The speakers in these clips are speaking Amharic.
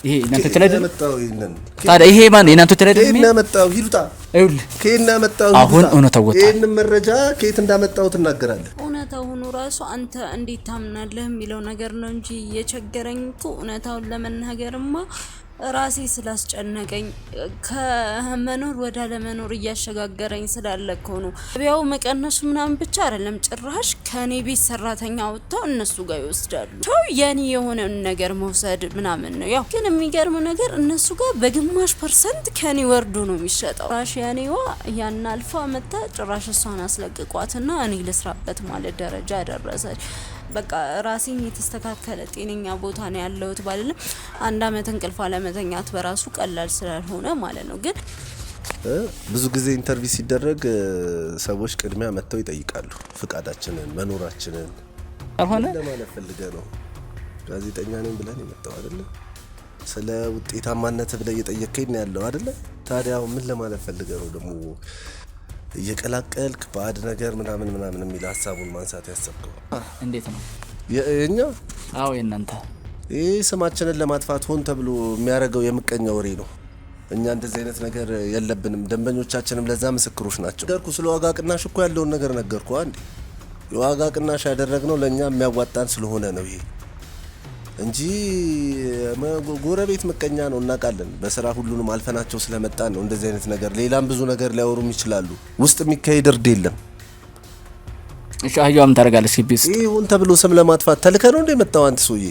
ይሄ እናንተ ተለደ መጣው ይነን ታዲያ ይሄ ማን እናንተ ተለደ ከየት መጣው ሂዱታ ከየት መጣው አሁን እውነታው ወጣ ይሄን መረጃ ከየት እንዳመጣው ትናገራለህ እውነታው ሆኖ ራሱ አንተ እንዴት ታምናለህ የሚለው ነገር ነው እንጂ የቸገረኝ እኮ እውነታውን ለመናገርማ ራሴ ስላስጨነቀኝ ከመኖር ወደ ለመኖር እያሸጋገረኝ ስላለኮ ነው ቢያው መቀነሱ ምናምን ብቻ አይደለም ጭራሽ ከኔ ቤት ሰራተኛ ወጥተው እነሱ ጋር ይወስዳሉ ተው የኔ የሆነ ነገር መውሰድ ምናምን ነው ያው ግን የሚገርም ነገር እነሱ ጋር በግማሽ % ከኔ ወርዶ ነው የሚሸጠው ራሽ ያኔዋ ያን አልፋ መጣ ጭራሽ እሷን አስለቅቋትና እኔ ልስራበት ማለት ደረጃ ደረሰች በቃ ራሴን የተስተካከለ ጤነኛ ቦታ ነው ያለሁት ባልልም አንድ አመት እንቅልፍ አለመተኛት በራሱ ቀላል ስላልሆነ ማለት ነው ግን ብዙ ጊዜ ኢንተርቪው ሲደረግ ሰዎች ቅድሚያ መጥተው ይጠይቃሉ ፍቃዳችንን መኖራችንን አልሆነ ለማለት ፈልገህ ነው ጋዜጠኛ ነኝ ብለን የመጣው አይደለ ስለ ውጤታማነት ብለ እየጠየቀኝ ያለው አይደለ ታዲያ ምን ለማለት ፈልገህ ነው ደግሞ እየቀላቀልክ ባድ ነገር ምናምን የሚል ሐሳቡን ማንሳት ያሰብከው እንዴት ነው የኛ አው የናንተ ይሄ ስማችንን ለማጥፋት ሆን ተብሎ የሚያረጋው የምቀኛ ወሬ ነው እኛ እንደዚህ አይነት ነገር የለብንም ደንበኞቻችንም ለዛ ምስክሮች ናቸው ነገርኩ ስለ ዋጋ ቅናሽ እኮ ያለውን ነገር ነገርኩ አንዴ የዋጋ ቅናሽ ያደረግነው ለኛ የሚያዋጣን ስለሆነ ነው ይሄ እንጂ ጎረቤት ምቀኛ ነው እናቃለን በስራ ሁሉንም አልፈናቸው ስለመጣን ነው እንደዚህ አይነት ነገር ሌላም ብዙ ነገር ሊያወሩም ይችላሉ ውስጥ የሚካሄድ እርድ የለም እሺ አያውም ታረጋለሽ ሲቢስ ይሁን ተብሎ ስም ለማጥፋት ተልከ ነው እንደመጣው አንተ ሶዬ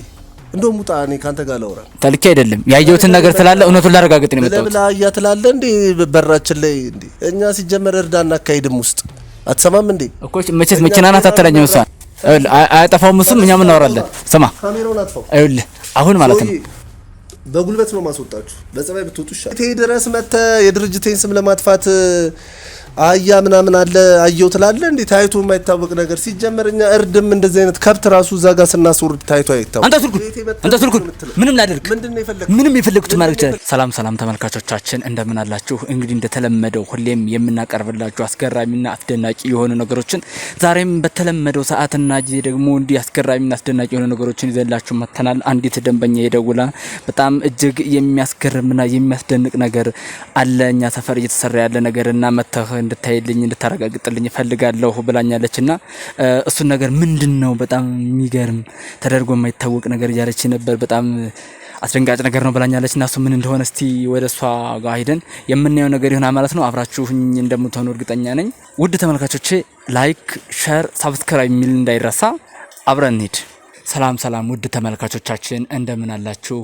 እንደው ሙጣ እኔ ካንተ ጋር ላውራ ተልከ አይደለም ያየሁትን ነገር ስላለ እውነቱን ላረጋግጥ ነው የመጣሁት ለብላ ያትላለ እንዴ በራችን ላይ እንዴ እኛ ሲጀመር እርዳና አካሄድም ውስጥ አትሰማም እንዴ እኮ መቼስ መኪናና ታተለኝ ነው አያጠፋው ሙስም እኛ ምን እናወራለን ስማ ካሜራውን አጥፋው አይውል አሁን ማለት ነው በጉልበት ነው ማስወጣችሁ በጸባይ ብትወጡ ይሻላል እቴ ድረስ መተ የድርጅቴን ስም ለማጥፋት አያ ምናምን አለ አየው ትላለ እንዴ ታይቶ የማይታወቅ ነገር ሲጀመርኛ እርድም እንደዚህ አይነት ከብት ራሱ ዛጋ ስናስወርድ ታይቶ አይታወቅ አንተ ስልኩን ምንም ላድርግ ምንድነው የፈለኩት ምንም የፈለኩት ማለት ይችላል ሰላም ተመልካቾቻችን እንደምን አላችሁ እንግዲህ እንደተለመደው ሁሌም የምናቀርብላችሁ አስገራሚና አስደናቂ የሆኑ ነገሮችን ዛሬም በተለመደው ሰዓትና ጊዜ ደግሞ እንዲህ አስገራሚና አስደናቂ የሆኑ ነገሮችን ይዘላችሁ መተናል አንዲት ደንበኛ የደውላ በጣም እጅግ የሚያስገርምና የሚያስደንቅ ነገር አለኛ ሰፈር እየተሰራ ያለ ነገርና መተህ እንድታይልኝ እንድታረጋግጥልኝ ፈልጋለሁ ብላኛለችና እሱ ነገር ምንድነው በጣም የሚገርም ተደርጎ የማይታወቅ ነገር ያለች ነበር በጣም አስደንጋጭ ነገር ነው ብላኛለችና እሱ ምን እንደሆነ እስቲ ወደሷ ጋር ሄደን የምናየው ነገር ይሆናል ማለት ነው አብራችሁኝ እንደምትሆኑ እርግጠኛ ነኝ ውድ ተመልካቾቼ ላይክ ሼር ሰብስክራይብ ሚል እንዳይረሳ አብረን እንሂድ ሰላም ውድ ተመልካቾቻችን እንደምን አላችሁ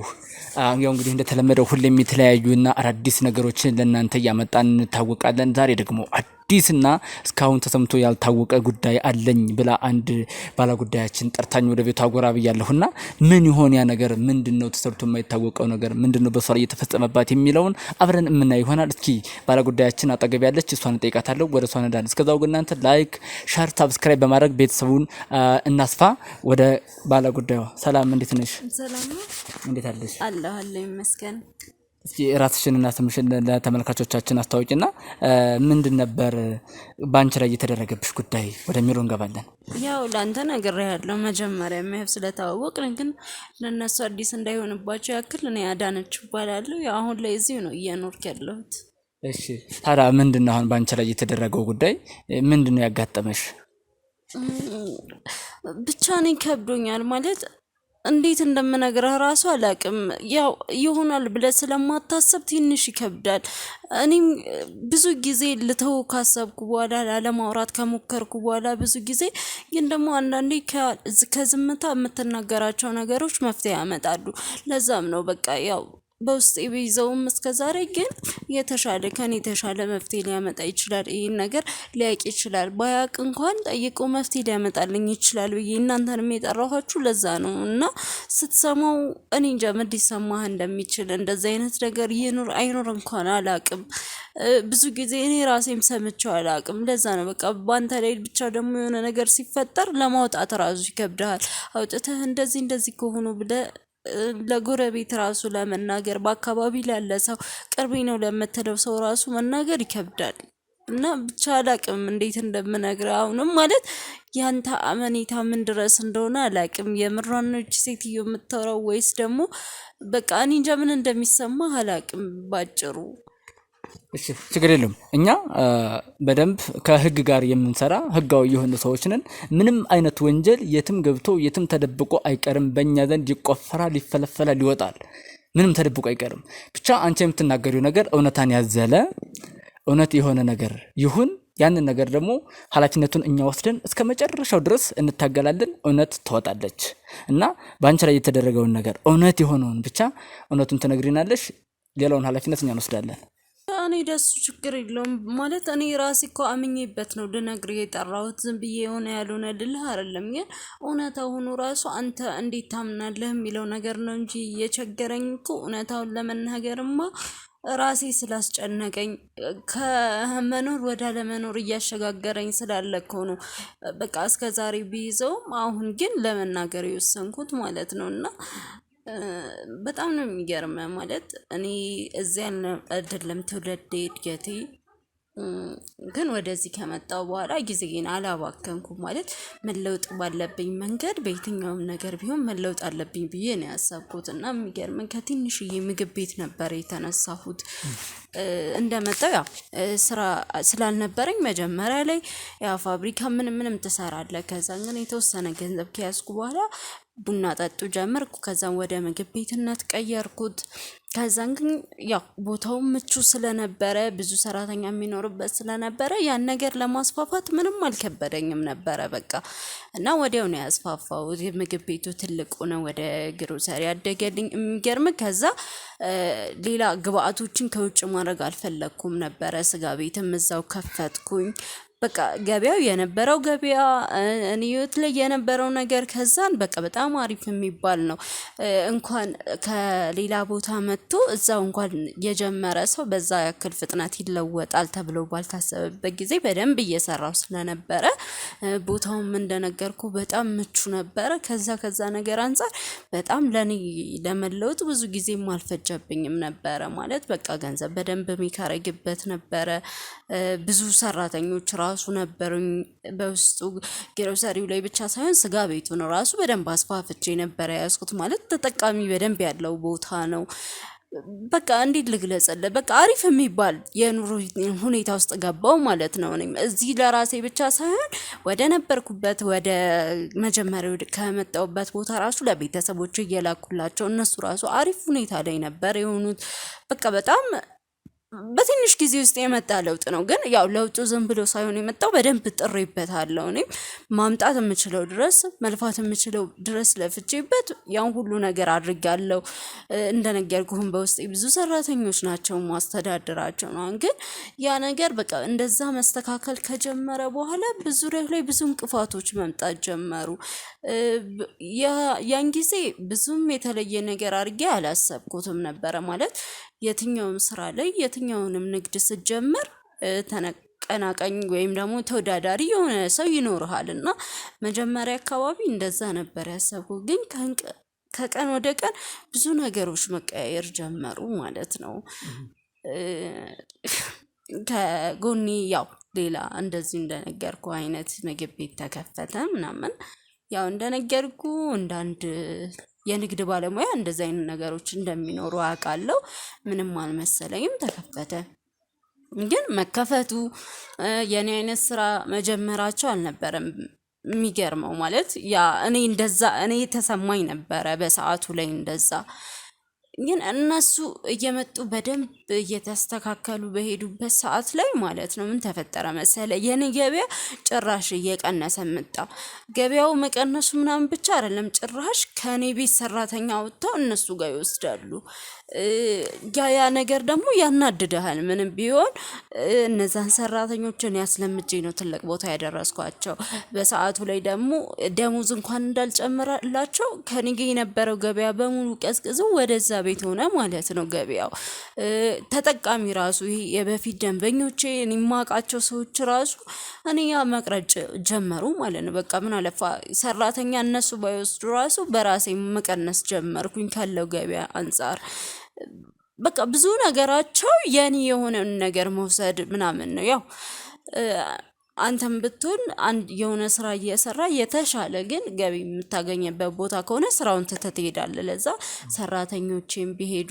ያው እንግዲህ እንደተለመደው ሁሌም የተለያዩና አዳዲስ ነገሮችን ለእናንተ ያመጣን እንታወቃለን ዛሬ ደግሞ አዲስና እስካሁን ተሰምቶ ያልታወቀ ጉዳይ አለኝ ብላ አንድ ባለ ጉዳያችን ጠርታኝ ወደ ቤቷ ጎራ ብያለሁና ምን ይሆን ያ ነገር ምንድነው ተሰርቶ የማይታወቀው ነገር ምንድነው በሷ ላይ የተፈጸመባት የሚለውን አብረን እናይ ይሆናል እስኪ ባለ ጉዳያችን አጠገብ ያለች እሷን ጠይቃታለሁ ወደ እሷ እንዳን እስከዛው ግን እናንተ ላይክ ሼር ሰብስክራይብ በማድረግ ቤተሰቡን እናስፋ ወደ ባለ ጉዳዩ ሰላም እንዴት ነሽ ሰላም እንዴት አለሽ አላህ ይመስገን እስኪ ራስሽንና ስምሽን ለተመልካቾቻችን አስተዋውቂና ምንድን ነበር ባንቺ ላይ የተደረገብሽ ጉዳይ ወደሚሮ እንገባለን ያው ላንተ ነገር ያለው መጀመሪያ መህብ ስለታወቅን ግን ለነሱ አዲስ እንዳይሆንባቸው ያክል እኔ አዳነች ይባላል ያው አሁን ላይ እዚሁ ነው እየኖርክ ያለሁት እሺ ታዲያ ምንድነው አሁን ባንቺ ላይ የተደረገው ጉዳይ ምንድነው ያጋጠመሽ ብቻ ነው ከብዶኛል ማለት እንዴት እንደምነግርህ ራሱ አላቅም ያው ይሆናል ብለ ስለማታስብ ትንሽ ይከብዳል እኔም ብዙ ጊዜ ልተው ካሰብኩ በኋላ ለማውራት ከሞከርኩ በኋላ ብዙ ጊዜ ግን ደግሞ አንዳንዴ ከዝምታ የምትናገራቸው ነገሮች መፍትሄ ያመጣሉ ለዛም ነው በቃ ያው በውስጥ ይዘውም እስከዛሬ ግን የተሻለ ከኔ የተሻለ መፍትሄ ሊያመጣ ይችላል ይሄን ነገር ሊያቂ ይችላል ባያቅ እንኳን ጠይቆ መፍትሄ ሊያመጣልኝ ይችላል ብዬ እናንተንም የጠራኋችሁ ለዛ ነው እና ስትሰማው እኔ እንጃ ምን ሊሰማህ እንደሚችል እንደዛ አይነት ነገር ይኖር አይኖር እንኳን አላቅም ብዙ ጊዜ እኔ ራሴም ሰምቼው አላቅም ለዛ ነው በቃ ባንተ ላይ ብቻ ደግሞ የሆነ ነገር ሲፈጠር ለማውጣት ራሱ ይከብዳል አውጥተህ እንደዚህ ከሆኑ ብለ ለጎረቤት ራሱ ለመናገር በአካባቢ ላለ ሰው ቅርቤ ነው ለምትለው ሰው ራሱ መናገር ይከብዳል እና ብቻ አላቅም እንዴት እንደምነግርህ አሁንም ማለት ያንተ አመኔታ ምን ድረስ እንደሆነ አላቅም። የምሯን ነው እቺ ሴትዮ የምታወራው ወይስ ደግሞ በቃ እኔ እንጃ ምን እንደሚሰማ አላቅም ባጭሩ። እሺ ችግር የለም። እኛ በደንብ ከህግ ጋር የምንሰራ ህጋዊ የሆነ ሰዎች ነን። ምንም አይነት ወንጀል የትም ገብቶ የትም ተደብቆ አይቀርም። በእኛ ዘንድ ይቆፈራል፣ ይፈለፈላል፣ ይወጣል። ምንም ተደብቆ አይቀርም። ብቻ አንቺ የምትናገሪው ነገር እውነታን ያዘለ እውነት የሆነ ነገር ይሁን። ያንን ነገር ደግሞ ኃላፊነቱን እኛ ወስደን እስከ መጨረሻው ድረስ እንታገላለን። እውነት ትወጣለች እና በአንቺ ላይ የተደረገውን ነገር እውነት የሆነውን ብቻ እውነቱን ትነግሪናለሽ። ሌላውን ኃላፊነት እኛ እንወስዳለን። እኔ ደሱ ችግር የለውም ማለት እኔ ራሴ እኮ አምኜበት ነው ልነግርህ የጠራሁት። ዝም ብዬ የሆነ ያልሆነ ልልህ አይደለም። ግን እውነታው ሆኖ ራሱ አንተ እንዴት ታምናለህ የሚለው ነገር ነው እንጂ የቸገረኝ እኮ እውነታውን ለመናገርማ ራሴ ስላስጨነቀኝ ከመኖር ወደ አለመኖር እያሸጋገረኝ ስላለ እኮ ነው በቃ እስከ ዛሬ ቢይዘውም አሁን ግን ለመናገር የወሰንኩት ማለት ነው። እና በጣም ነው የሚገርመው ማለት እኔ እዚያ አይደለም ትውልዴ እድገቴ፣ ግን ወደዚህ ከመጣው በኋላ ጊዜን አላባከንኩም ማለት መለውጥ ባለብኝ መንገድ በየትኛውም ነገር ቢሆን መለውጥ አለብኝ ብዬ ነው ያሰብኩት። እና የሚገርመኝ ከትንሽዬ ምግብ ቤት ነበር የተነሳሁት። እንደመጣው ያው ስራ ስላልነበረኝ መጀመሪያ ላይ ያው ፋብሪካ ምንም ትሰራለህ። ከዛ ግን የተወሰነ ገንዘብ ከያዝኩ በኋላ ቡና ጠጡ ጀመርኩ። ከዛም ወደ ምግብ ቤትነት ቀየርኩት። ከዛን ግን ያው ቦታው ምቹ ስለነበረ ብዙ ሰራተኛ የሚኖርበት ስለነበረ ያን ነገር ለማስፋፋት ምንም አልከበደኝም ነበረ በቃ። እና ወዲያው ነው ያስፋፋው። ምግብ ቤቱ ትልቅ ነው፣ ወደ ግሮሰሪ ያደገልኝ። የሚገርም ከዛ ሌላ ግብአቶችን ከውጭ ማድረግ አልፈለኩም ነበረ። ስጋ ቤትም እዛው ከፈትኩኝ። በቃ ገበያው የነበረው ገበያ እኔ ህይወት ላይ የነበረው ነገር ከዛን በቃ በጣም አሪፍ የሚባል ነው። እንኳን ከሌላ ቦታ መጥቶ እዛው እንኳን የጀመረ ሰው በዛ ያክል ፍጥነት ይለወጣል ተብሎ ባልታሰበበት ጊዜ በደንብ እየሰራው ስለነበረ ቦታውም እንደነገርኩ በጣም ምቹ ነበረ። ከዛ ነገር አንፃር በጣም ለኔ ለመለወጥ ብዙ ጊዜም አልፈጀብኝም ነበረ ማለት በቃ ገንዘብ በደንብ የሚካረግበት ነበረ። ብዙ ሰራተኞች ራሱ ነበሩኝ በውስጡ። ግሮሰሪው ላይ ብቻ ሳይሆን ስጋ ቤቱን ራሱ በደንብ አስፋፍቼ ነበረ ያዝኩት ማለት ተጠቃሚ በደንብ ያለው ቦታ ነው። በቃ እንዴት ልግለጽልህ፣ በቃ አሪፍ የሚባል የኑሮ ሁኔታ ውስጥ ገባው ማለት ነው። እኔም እዚህ ለራሴ ብቻ ሳይሆን ወደ ነበርኩበት ወደ መጀመሪያው ከመጣሁበት ቦታ ራሱ ለቤተሰቦች እየላኩላቸው እነሱ ራሱ አሪፍ ሁኔታ ላይ ነበር የሆኑት። በቃ በጣም በትንሽ ጊዜ ውስጥ የመጣ ለውጥ ነው። ግን ያው ለውጡ ዝም ብሎ ሳይሆን የመጣው በደንብ ጥሬበታለሁ። እኔም ማምጣት የምችለው ድረስ መልፋት የምችለው ድረስ ለፍቼበት ያን ሁሉ ነገር አድርጋለሁ። እንደነገርኩህም በውስጤ ብዙ ሰራተኞች ናቸው ማስተዳደራቸው ነው። ግን ያ ነገር በቃ እንደዛ መስተካከል ከጀመረ በኋላ በዙሪያው ላይ ብዙ እንቅፋቶች መምጣት ጀመሩ። ያን ጊዜ ብዙም የተለየ ነገር አድርጌ አላሰብኩትም ነበረ ማለት የትኛውም ስራ ላይ የትኛውንም ንግድ ስትጀምር ተቀናቃኝ ወይም ደግሞ ተወዳዳሪ የሆነ ሰው ይኖርሃል። እና መጀመሪያ አካባቢ እንደዛ ነበር ያሰብኩት። ግን ከቀን ወደ ቀን ብዙ ነገሮች መቀያየር ጀመሩ ማለት ነው። ከጎኔ ያው ሌላ እንደዚህ እንደነገርኩ አይነት ምግብ ቤት ተከፈተ ምናምን። ያው እንደነገርኩ እንዳንድ የንግድ ባለሙያ እንደዚህ አይነት ነገሮች እንደሚኖሩ አውቃለሁ። ምንም አልመሰለኝም፣ ተከፈተ። ግን መከፈቱ የኔ አይነት ስራ መጀመራቸው አልነበረም የሚገርመው ማለት ያ እኔ ተሰማኝ ነበረ በሰዓቱ ላይ እንደዛ። ግን እነሱ እየመጡ በደንብ እየተስተካከሉ በሄዱበት ሰዓት ላይ ማለት ነው ምን ተፈጠረ መሰለ፣ የኔ ገበያ ጭራሽ እየቀነሰ መጣ። ገበያው መቀነሱ ምናምን ብቻ አይደለም፣ ጭራሽ ከኔ ቤት ሰራተኛ ወጥተው እነሱ ጋር ይወስዳሉ። ያ ነገር ደግሞ ያናድዳል። ምንም ቢሆን እነዛን ሰራተኞችን ያስለምጄ ነው ትልቅ ቦታ ያደረስኳቸው። በሰዓቱ ላይ ደግሞ ደሞዝ እንኳን እንዳልጨምራላቸው ከኔ ጋር የነበረው ገበያ በሙሉ ቀዝቅዞ ወደዛ ቤት ሆነ ማለት ነው ገበያው። ተጠቃሚ ራሱ ይሄ የበፊት ደንበኞቼ እኔ የማውቃቸው ሰዎች ራሱ እኔ ያ መቅረጭ ጀመሩ ማለት ነው። በቃ ምን አለፋ ሰራተኛ እነሱ ባይወስዱ ራሱ በራሴ መቀነስ ጀመርኩኝ ካለው ገበያ አንፃር። በቃ ብዙ ነገራቸው የኔ የሆነን ነገር መውሰድ ምናምን ነው። ያው አንተም ብትሆን አንድ የሆነ ስራ እየሰራ የተሻለ ግን ገቢ የምታገኝበት ቦታ ከሆነ ስራውን ትተህ ትሄዳለህ። ለዛ ሰራተኞቼም ቢሄዱ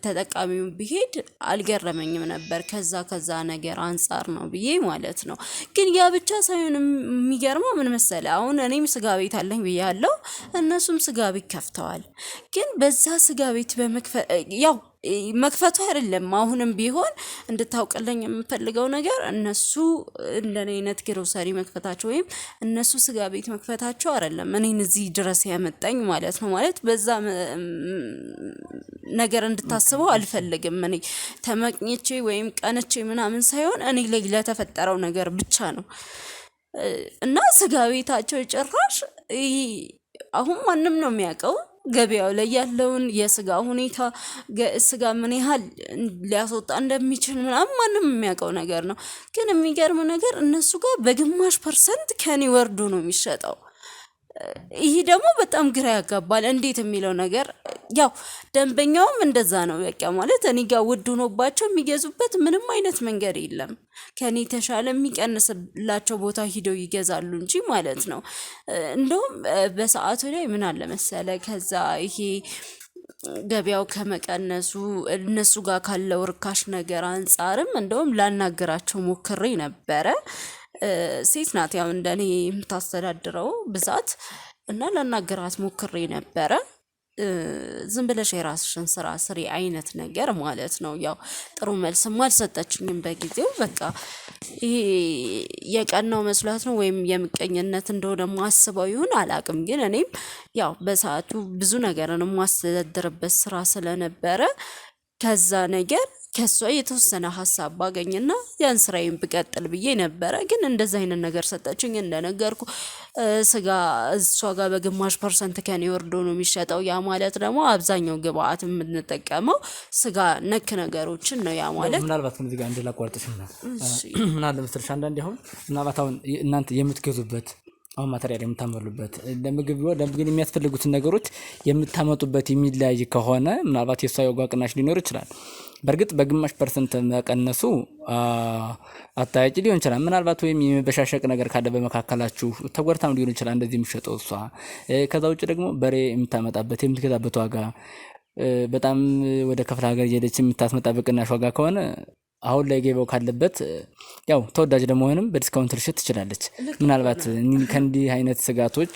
ተጠቃሚውን ቢሄድ አልገረመኝም ነበር ከዛ ነገር አንጻር ነው ብዬ ማለት ነው። ግን ያ ብቻ ሳይሆን የሚገርመው ምን መሰለህ፣ አሁን እኔም ስጋ ቤት አለኝ ብያለሁ፣ እነሱም ስጋ ቤት ከፍተዋል። ግን በዛ ስጋ ቤት ያው መክፈቱ አይደለም። አሁንም ቢሆን እንድታውቅልኝ የምፈልገው ነገር እነሱ እንደኔ አይነት ግሮሰሪ መክፈታቸው ወይም እነሱ ስጋ ቤት መክፈታቸው አይደለም እኔን እዚህ ድረስ ያመጣኝ ማለት ነው። ማለት በዛ ነገር እንድታስበው አልፈልግም። እኔ ተመቅኝቼ ወይም ቀንቼ ምናምን ሳይሆን እኔ ላይ ለተፈጠረው ነገር ብቻ ነው። እና ስጋ ቤታቸው ጭራሽ አሁን ማንም ነው የሚያውቀው ገበያው ላይ ያለውን የስጋ ሁኔታ፣ ስጋ ምን ያህል ሊያስወጣ እንደሚችል ምናምን ማንም የሚያውቀው ነገር ነው። ግን የሚገርም ነገር እነሱ ጋር በግማሽ % ከኔ ወርዶ ነው የሚሸጠው። ይሄ ደግሞ በጣም ግራ ያጋባል። እንዴት የሚለው ነገር ያው ደንበኛውም እንደዛ ነው። በቃ ማለት እኔ ጋር ውድ ሆኖባቸው የሚገዙበት ምንም አይነት መንገድ የለም። ከኔ ተሻለ የሚቀንስላቸው ቦታ ሂደው ይገዛሉ እንጂ ማለት ነው። እንደውም በሰዓቱ ላይ ምን አለ መሰለ፣ ከዛ ይሄ ገበያው ከመቀነሱ እነሱ ጋር ካለው ርካሽ ነገር አንጻርም እንደውም ላናገራቸው ሞክሬ ነበረ። ሴት ናት ያው እንደኔ የምታስተዳድረው ብዛት እና ላናገራት ሞክሬ ነበረ። ዝም ብለሽ የራስሽን ስራ ስሪ አይነት ነገር ማለት ነው። ያው ጥሩ መልስም አልሰጠችኝም በጊዜው። በቃ ይሄ የቀናው መስሏት ነው ወይም የምቀኝነት እንደሆነ ማስበው ይሁን አላቅም። ግን እኔም ያው በሰዓቱ ብዙ ነገርን ማስተዳድርበት ስራ ስለነበረ ከዛ ነገር ከሷ የተወሰነ ሀሳብ ባገኝና ያን ስራዬን ብቀጥል ብዬ ነበረ። ግን እንደዛ አይነት ነገር ሰጠችኝ። እንደነገርኩ ስጋ እሷ ጋር በግማሽ % ከኔ ወርዶ ነው የሚሸጠው። ያ ማለት ደግሞ አብዛኛው ግብአት የምንጠቀመው ስጋ ነክ ነገሮችን ነው። ያ ማለት ምናልባት እዚህ ጋር እንደላቋርጥሽ ነው ምን አለ መሰለሽ፣ አንዳንዴ አሁን ምናልባት አሁን እናንተ የምትገዙበት አሁን ማቴሪያል የምታመሉበት ለምግብ ግን የሚያስፈልጉትን ነገሮች የምታመጡበት የሚለያይ ከሆነ ምናልባት የሷ የዋጋ ቅናሽ ሊኖር ይችላል። በእርግጥ በግማሽ % መቀነሱ አታያጭ ሊሆን ይችላል። ምናልባት ወይም የመበሻሸቅ ነገር ካለ በመካከላችሁ ተጎርታም ሊሆን ይችላል እንደዚህ የሚሸጠው እሷ። ከዛ ውጭ ደግሞ በሬ የምታመጣበት የምትገዛበት ዋጋ በጣም ወደ ክፍለ ሀገር እየሄደች የምታስመጣበት ቅናሽ ዋጋ ከሆነ አሁን ላይ ገበያው ካለበት ያው ተወዳጅ ለመሆንም በዲስካውንት ልሽት ትችላለች። ምናልባት ከእንዲህ አይነት ስጋቶች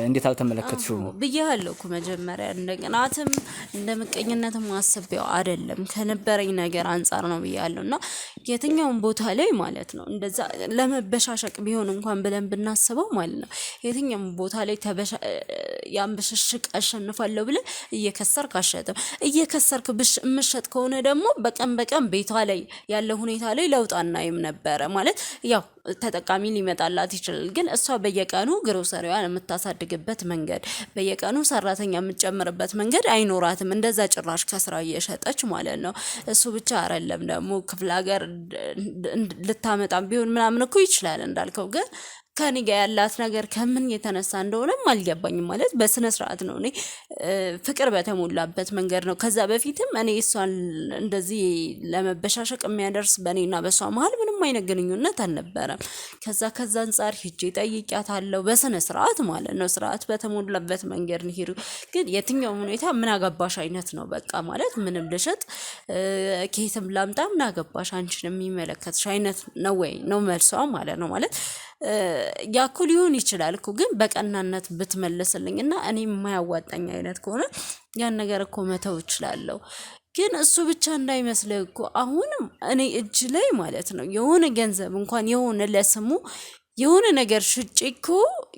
እንዴት አልተመለከትሽው ብያለሁ እኮ መጀመሪያ። እንደገናትም እንደምቀኝነትም አስቤው አይደለም ከነበረኝ ነገር አንጻር ነው ብያለሁ። እና የትኛውን ቦታ ላይ ማለት ነው እንደዛ ለመበሻሸቅ ቢሆን እንኳን ብለን ብናስበው ማለት ነው የትኛውን ቦታ ላይ ያን ብሽሽቅ አሸንፋለሁ ብለህ እየከሰርክ አሸጥም። እየከሰርክ ምሸጥ ከሆነ ደግሞ በቀን ቤቷ ላይ ያለው ሁኔታ ላይ ለውጥ አናይም ነበረ ማለት ያው ተጠቃሚ ሊመጣላት ይችላል። ግን እሷ በየቀኑ ግሮሰሪዋን የምታሳድግበት መንገድ፣ በየቀኑ ሰራተኛ የምትጨምርበት መንገድ አይኖራትም። እንደዛ ጭራሽ ከስራ እየሸጠች ማለት ነው። እሱ ብቻ አይደለም ደግሞ ክፍለ ሀገር ልታመጣም ቢሆን ምናምን እኮ ይችላል እንዳልከው። ግን ከኔ ጋር ያላት ነገር ከምን የተነሳ እንደሆነም አልገባኝም። ማለት በስነ ስርዓት ነው፣ እኔ ፍቅር በተሞላበት መንገድ ነው። ከዛ በፊትም እኔ እሷን እንደዚህ ለመበሻሸቅ የሚያደርስ በእኔና በሷ መሀል ምንም አይነት ግንኙነት አልነበረም። ከዛ አንጻር ሂጄ ጠይቂያታለሁ በስነ ስርዓት ማለት ነው። ስርዓት በተሞላበት መንገድ ነው ሄዱ። ግን የትኛውም ሁኔታ ምን አገባሽ አይነት ነው በቃ ማለት ምንም ልሸጥ ከየትም ላምጣ ምን አገባሽ አንቺን የሚመለከትሽ አይነት ነው ወይ ነው መልሷ ማለት ነው። ማለት ያኩ ሊሆን ይችላል እኮ ግን በቀናነት ብትመልስልኝ እና እኔ የማያዋጣኝ አይነት ከሆነ ያን ነገር እኮ መተው እችላለሁ። ግን እሱ ብቻ እንዳይመስልህ እኮ አሁንም እኔ እጅ ላይ ማለት ነው የሆነ ገንዘብ እንኳን የሆነ ለስሙ የሆነ ነገር ሽጬ እኮ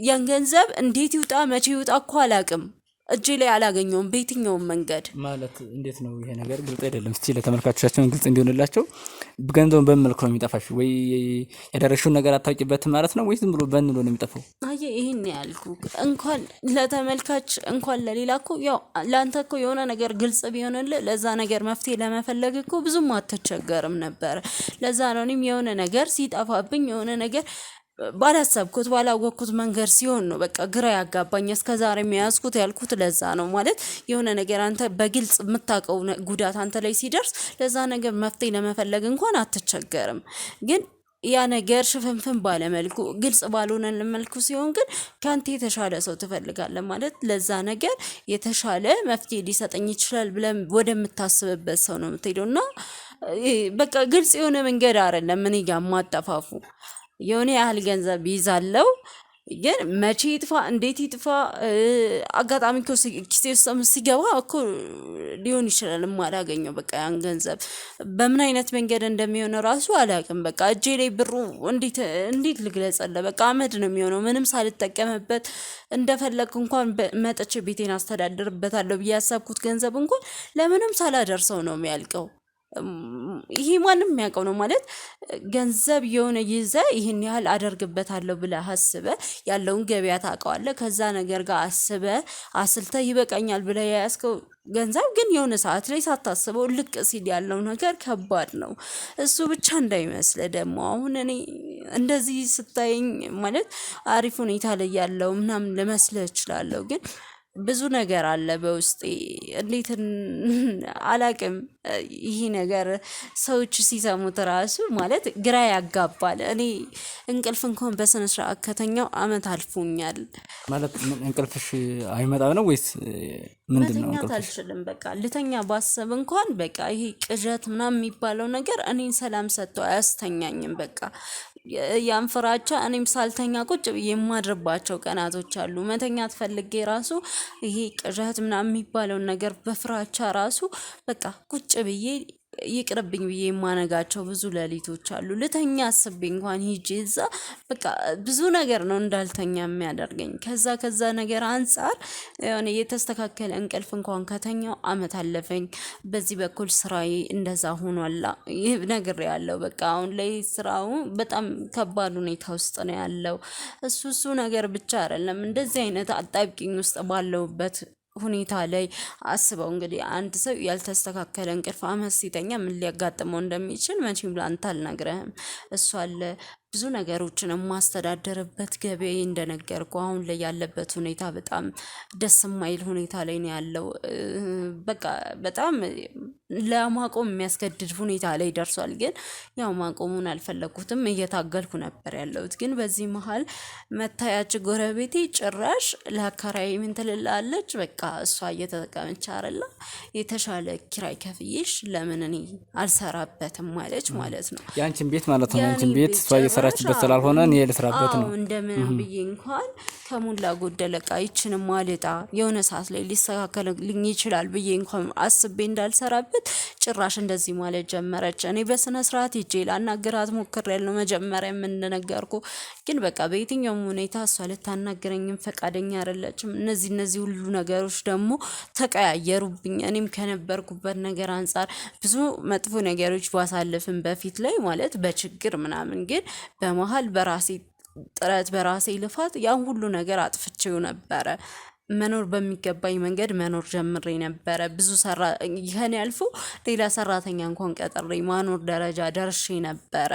ያን ገንዘብ እንዴት ይውጣ መቼ ይውጣ እኮ አላቅም። እጄ ላይ አላገኘውም በየትኛውም መንገድ። ማለት እንዴት ነው ይሄ ነገር ግልጽ አይደለም። እስቲ ለተመልካቾቻችን ግልጽ እንዲሆንላቸው ገንዘቡን በመልኩ ነው የሚጠፋሽ ወይ ያደረሽውን ነገር አታውቂበትም ማለት ነው ወይ ዝም ብሎ በንሎ ነው የሚጠፋው? አየ ይሄን ያልኩ እንኳን ለተመልካች እንኳን ለሌላ እኮ ያው ላንተ እኮ የሆነ ነገር ግልጽ ቢሆንልህ ለዛ ነገር መፍትሄ ለመፈለግ እኮ ብዙም አትቸገርም ነበር። ለዛ ነው እኔም የሆነ ነገር ሲጠፋብኝ የሆነ ነገር ባላሰብኩት ባላወቅኩት መንገድ ሲሆን ነው በቃ ግራ ያጋባኝ። እስከዛሬ የሚያዝኩት ያልኩት ለዛ ነው ማለት የሆነ ነገር አንተ በግልጽ የምታውቀው ጉዳት አንተ ላይ ሲደርስ ለዛ ነገር መፍትሄ ለመፈለግ እንኳን አትቸገርም። ግን ያ ነገር ሽፍንፍን ባለመልኩ ግልጽ ባልሆነ መልኩ ሲሆን ግን ካንተ የተሻለ ሰው ትፈልጋለህ ማለት ለዛ ነገር የተሻለ መፍትሄ ሊሰጠኝ ይችላል ብለን ወደምታስብበት ሰው ነው የምትሄደውና በቃ ግልጽ የሆነ መንገድ አይደለም እኔ ጋር ማጠፋፉ የሆነ ያህል ገንዘብ ይዛለው ግን መቼ ይጥፋ እንዴት ይጥፋ አጋጣሚ እኮ ኪሴ ውስጥ ሲገባ እኮ ሊሆን ይችላል የማላገኘው በቃ ያን ገንዘብ በምን አይነት መንገድ እንደሚሆን ራሱ አላውቅም። በቃ እጄ ላይ ብሩ እንዴት ልግለጽልህ በቃ አመድ ነው የሚሆነው ምንም ሳልጠቀምበት እንደፈለግኩ እንኳን መጥቼ ቤቴን አስተዳድርበታለሁ ብዬ ያሰብኩት ገንዘብ እንኳን ለምንም ሳላደርሰው ነው የሚያልቀው። ይሄ ማንም የሚያውቀው ነው ማለት ገንዘብ የሆነ ይዘ ይህን ያህል አደርግበታለሁ ብለህ አስበህ ያለውን ገበያ ታውቀዋለህ። ከዛ ነገር ጋር አስበህ አስልተህ ይበቃኛል ብለህ የያዝከው ገንዘብ ግን የሆነ ሰዓት ላይ ሳታስበው ልቅ ሲል ያለው ነገር ከባድ ነው። እሱ ብቻ እንዳይመስልህ ደግሞ አሁን እኔ እንደዚህ ስታየኝ ማለት አሪፍ ሁኔታ ላይ ያለው ምናምን ልመስልህ እችላለሁ ግን ብዙ ነገር አለ በውስጤ እንዴት አላቅም። ይሄ ነገር ሰዎች ሲሰሙት ራሱ ማለት ግራ ያጋባል። እኔ እንቅልፍ እንኳን በስነ ስርዓት ከተኛው አመት አልፎኛል ማለት እንቅልፍሽ አይመጣም ነው ወይስ ምንድነው? መተኛት አልችልም በቃ ልተኛ ባሰብ እንኳን በቃ ይሄ ቅዠት ምናምን የሚባለው ነገር እኔን ሰላም ሰጥቶ አያስተኛኝም። በቃ ያን ፍራቻ እኔም ሳልተኛ ቁጭ ብዬ የማድርባቸው ቀናቶች አሉ። መተኛት ፈልጌ ራሱ ይሄ ቅዠት ምናምን የሚባለውን ነገር በፍራቻ ራሱ በቃ ቁጭ ብዬ ይቅርብኝ ብዬ የማነጋቸው ብዙ ሌሊቶች አሉ። ልተኛ አስቤ እንኳን ሂጄ እዛ በቃ ብዙ ነገር ነው እንዳልተኛ የሚያደርገኝ። ከዛ ነገር አንፃር የሆነ የተስተካከለ እንቅልፍ እንኳን ከተኛው አመት አለፈኝ። በዚህ በኩል ስራዬ እንደዛ ሆኗል። ይህ ነገር ያለው በቃ አሁን ላይ ስራው በጣም ከባድ ሁኔታ ውስጥ ነው ያለው። እሱ ነገር ብቻ አይደለም እንደዚህ አይነት አጣብቂኝ ውስጥ ባለውበት ሁኔታ ላይ አስበው እንግዲህ አንድ ሰው ያልተስተካከለ እንቅልፍ አመት ሲተኛ ምን ሊያጋጥመው እንደሚችል መቼም ላንተ አልነግረህም። እሱ አለ ብዙ ነገሮችን ማስተዳደርበት ገበያ እንደነገርኩ አሁን ላይ ያለበት ሁኔታ በጣም ደስ የማይል ሁኔታ ላይ ነው ያለው። በቃ በጣም ለማቆም የሚያስገድድ ሁኔታ ላይ ደርሷል። ግን ያው ማቆሙን አልፈለኩትም እየታገልኩ ነበር ያለሁት። ግን በዚህ መሀል መታያች ጎረቤቴ ጭራሽ ለአከራይ ምን ትልላለች በቃ እሷ እየተጠቀመች አይደለ የተሻለ ኪራይ ከፍዬሽ ለምን እኔ አልሰራበትም ማለች ማለት ነው። ያንቺን ቤት ማለት ነው ያንቺን ቤት እሷ እየሰራችበት ስላልሆነ እኔ ልስራበት ነው። እንደምን ብዬ እንኳን ከሞላ ጎደል ዕቃ ይችንም ማለዳ የሆነ ሰዓት ላይ ሊስተካከልልኝ ይችላል ብዬ እንኳን አስቤ እንዳልሰራበት ጭራሽ እንደዚህ ማለት ጀመረች። እኔ በስነ ስርዓት ሂጄ ላናግራት ሞክሬያለሁ መጀመሪያ እንደነገርኩ። ግን በቃ በየትኛውም ሁኔታ እሷ ልታናግረኝም ፈቃደኛ አይደለችም። እነዚህ ሁሉ ነገሮች ደግሞ ተቀያየሩብኝ። እኔም ከነበርኩበት ነገር አንፃር ብዙ መጥፎ ነገሮች ባሳልፍም በፊት ላይ ማለት በችግር ምናምን ግን በመሃል በራሴ ጥረት በራሴ ልፋት ያን ሁሉ ነገር አጥፍቼው ነበረ። መኖር በሚገባኝ መንገድ መኖር ጀምሬ ነበረ። ብዙ ይሄን ያልፉ ሌላ ሰራተኛ እንኳን ቀጥሬ ማኖር ደረጃ ደርሼ ነበረ።